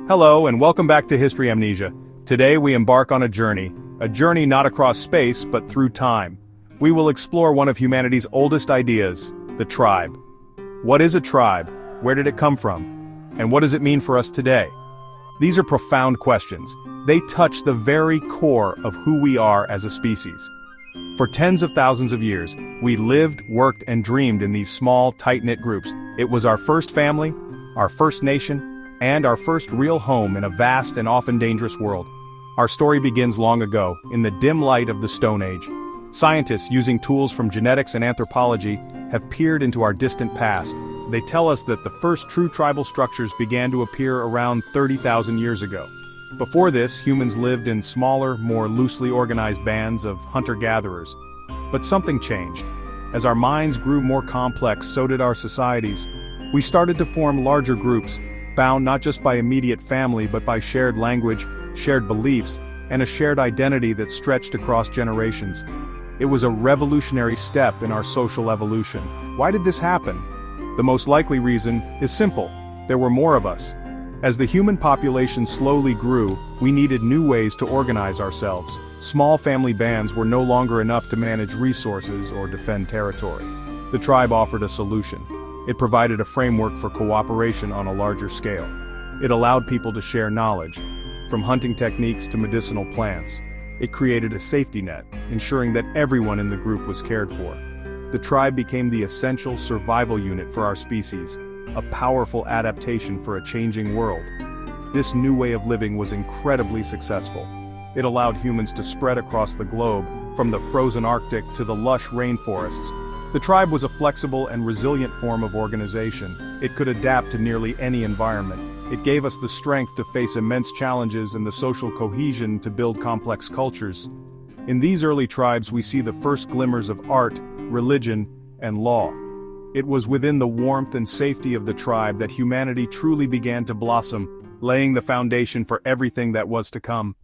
Hello and welcome back to History Amnesia. Today we embark on a journey not across space but through time. We will explore one of humanity's oldest ideas, the tribe. What is a tribe? Where did it come from? And what does it mean for us today? These are profound questions. They touch the very core of who we are as a species. For tens of thousands of years, we lived, worked, and dreamed in these small, tight-knit groups. It was our first family, our first nation, and our first real home in a vast and often dangerous world. Our story begins long ago, in the dim light of the Stone Age. Scientists, using tools from genetics and anthropology, have peered into our distant past. They tell us that the first true tribal structures began to appear around 30,000 years ago. Before this, humans lived in smaller, more loosely organized bands of hunter-gatherers. But something changed. As our minds grew more complex, so did our societies. We started to form larger groups, bound not just by immediate family but by shared language, shared beliefs, and a shared identity that stretched across generations. It was a revolutionary step in our social evolution. Why did this happen? The most likely reason is simple: there were more of us. As the human population slowly grew, we needed new ways to organize ourselves. Small family bands were no longer enough to manage resources or defend territory. The tribe offered a solution. It provided a framework for cooperation on a larger scale. It allowed people to share knowledge, from hunting techniques to medicinal plants. It created a safety net, ensuring that everyone in the group was cared for. The tribe became the essential survival unit for our species, a powerful adaptation for a changing world. This new way of living was incredibly successful. It allowed humans to spread across the globe, from the frozen Arctic to the lush rainforests. The tribe was a flexible and resilient form of organization. It could adapt to nearly any environment. It gave us the strength to face immense challenges and the social cohesion to build complex cultures. In these early tribes we see the first glimmers of art, religion, and law. It was within the warmth and safety of the tribe that humanity truly began to blossom, laying the foundation for everything that was to come.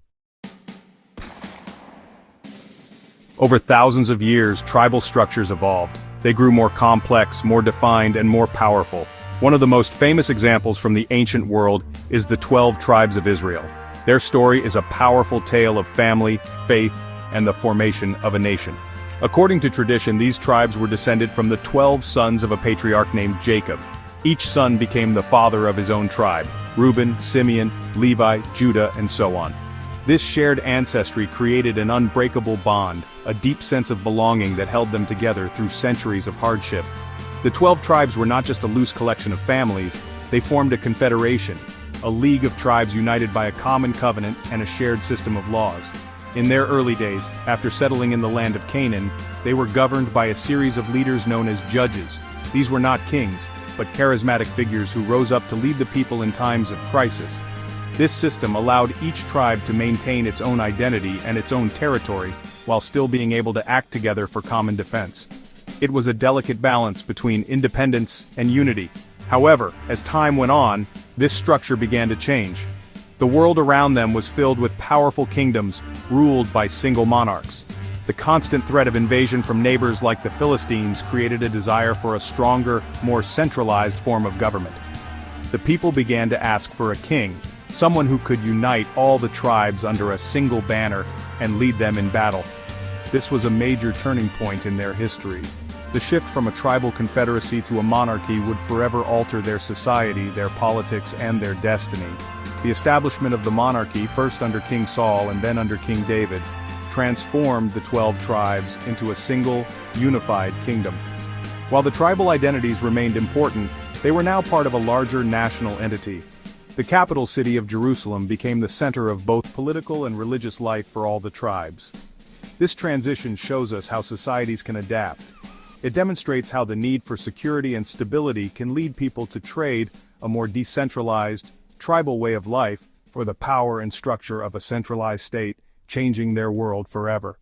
Over thousands of years, tribal structures evolved. They grew more complex, more defined, and more powerful. One of the most famous examples from the ancient world is the 12 tribes of Israel. Their story is a powerful tale of family, faith, and the formation of a nation. According to tradition, these tribes were descended from the 12 sons of a patriarch named Jacob. Each son became the father of his own tribe: Reuben, Simeon, Levi, Judah, and so on. This shared ancestry created an unbreakable bond, a deep sense of belonging that held them together through centuries of hardship. The 12 tribes were not just a loose collection of families, they formed a confederation, a league of tribes united by a common covenant and a shared system of laws. In their early days, after settling in the land of Canaan, they were governed by a series of leaders known as judges. These were not kings, but charismatic figures who rose up to lead the people in times of crisis. This system allowed each tribe to maintain its own identity and its own territory, while still being able to act together for common defense. It was a delicate balance between independence and unity. However, as time went on, this structure began to change. The world around them was filled with powerful kingdoms, ruled by single monarchs. The constant threat of invasion from neighbors like the Philistines created a desire for a stronger, more centralized form of government. The people began to ask for a king, someone who could unite all the tribes under a single banner and lead them in battle. This was a major turning point in their history. The shift from a tribal confederacy to a monarchy would forever alter their society, their politics, and their destiny. The establishment of the monarchy, first under King Saul and then under King David, transformed the 12 tribes into a single, unified kingdom. While the tribal identities remained important, they were now part of a larger national entity. The capital city of Jerusalem became the center of both political and religious life for all the tribes. This transition shows us how societies can adapt. It demonstrates how the need for security and stability can lead people to trade a more decentralized, tribal way of life for the power and structure of a centralized state, changing their world forever.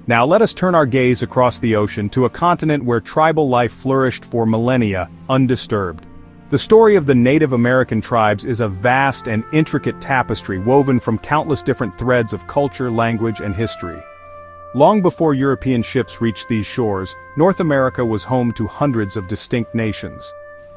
Now let us turn our gaze across the ocean to a continent where tribal life flourished for millennia, undisturbed. The story of the Native American tribes is a vast and intricate tapestry woven from countless different threads of culture, language, and history. Long before European ships reached these shores, North America was home to hundreds of distinct nations.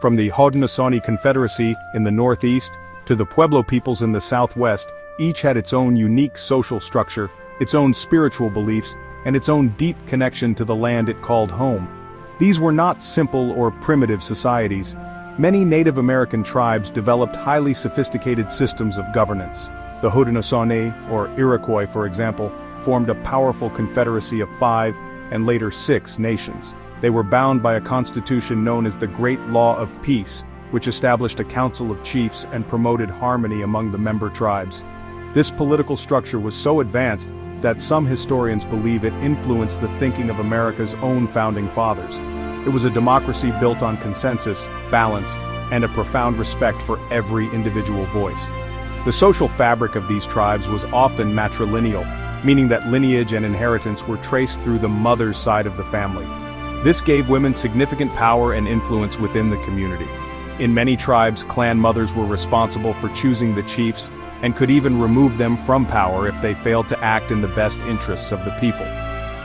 From the Haudenosaunee Confederacy in the northeast to the Pueblo peoples in the southwest, each had its own unique social structure, its own spiritual beliefs, and its own deep connection to the land it called home. These were not simple or primitive societies. Many Native American tribes developed highly sophisticated systems of governance. The Haudenosaunee, or Iroquois for example, formed a powerful confederacy of 5, and later 6, nations. They were bound by a constitution known as the Great Law of Peace, which established a council of chiefs and promoted harmony among the member tribes. This political structure was so advanced that some historians believe it influenced the thinking of America's own founding fathers. It was a democracy built on consensus, balance, and a profound respect for every individual voice. The social fabric of these tribes was often matrilineal, meaning that lineage and inheritance were traced through the mother's side of the family. This gave women significant power and influence within the community. In many tribes, clan mothers were responsible for choosing the chiefs and could even remove them from power if they failed to act in the best interests of the people.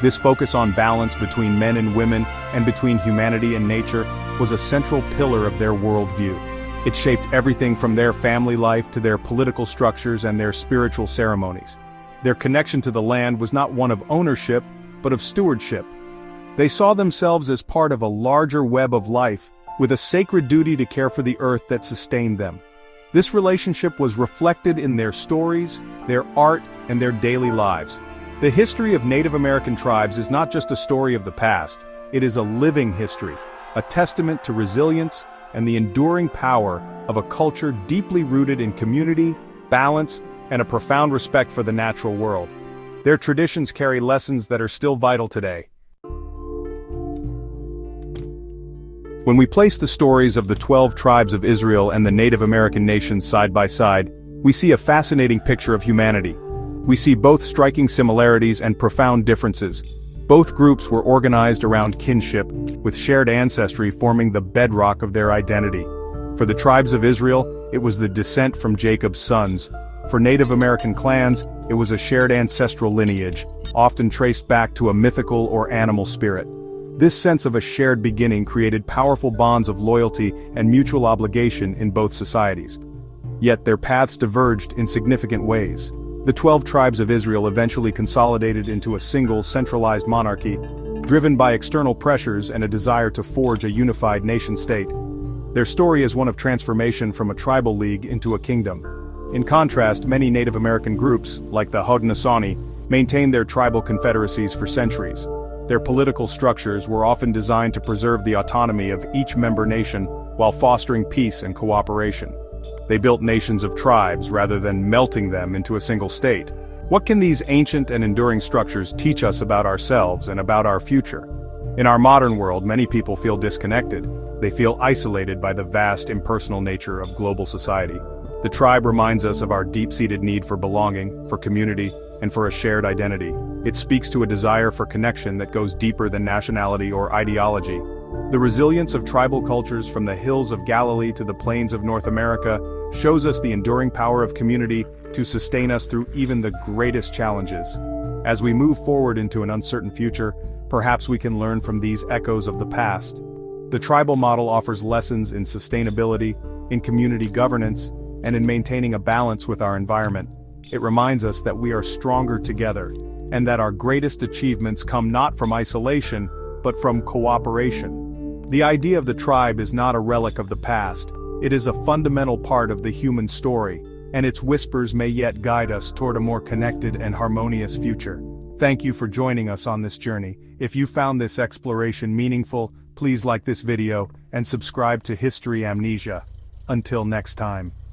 This focus on balance between men and women and between humanity and nature was a central pillar of their worldview. It shaped everything from their family life to their political structures and their spiritual ceremonies. Their connection to the land was not one of ownership, but of stewardship. They saw themselves as part of a larger web of life, with a sacred duty to care for the earth that sustained them. This relationship was reflected in their stories, their art, and their daily lives. The history of Native American tribes is not just a story of the past, it is a living history, a testament to resilience and the enduring power of a culture deeply rooted in community, balance, and a profound respect for the natural world. Their traditions carry lessons that are still vital today. When we place the stories of the 12 tribes of Israel and the Native American nations side by side, we see a fascinating picture of humanity. We see both striking similarities and profound differences. Both groups were organized around kinship, with shared ancestry forming the bedrock of their identity. For the tribes of Israel, it was the descent from Jacob's sons. For Native American clans, it was a shared ancestral lineage, often traced back to a mythical or animal spirit. This sense of a shared beginning created powerful bonds of loyalty and mutual obligation in both societies. Yet their paths diverged in significant ways. The 12 tribes of Israel eventually consolidated into a single, centralized monarchy, driven by external pressures and a desire to forge a unified nation-state. Their story is one of transformation from a tribal league into a kingdom. In contrast, many Native American groups, like the Haudenosaunee, maintained their tribal confederacies for centuries. Their political structures were often designed to preserve the autonomy of each member nation while fostering peace and cooperation. They built nations of tribes rather than melting them into a single state. What can these ancient and enduring structures teach us about ourselves and about our future? In our modern world, many people feel disconnected. They feel isolated by the vast, impersonal nature of global society. The tribe reminds us of our deep-seated need for belonging, for community, and for a shared identity. It speaks to a desire for connection that goes deeper than nationality or ideology. The resilience of tribal cultures from the hills of Galilee to the plains of North America shows us the enduring power of community to sustain us through even the greatest challenges. As we move forward into an uncertain future, perhaps we can learn from these echoes of the past. The tribal model offers lessons in sustainability, in community governance, and in maintaining a balance with our environment. It reminds us that we are stronger together, and that our greatest achievements come not from isolation, but from cooperation. The idea of the tribe is not a relic of the past. It is a fundamental part of the human story, and its whispers may yet guide us toward a more connected and harmonious future. Thank you for joining us on this journey. If you found this exploration meaningful, please like this video and subscribe to History Amnesia. Until next time.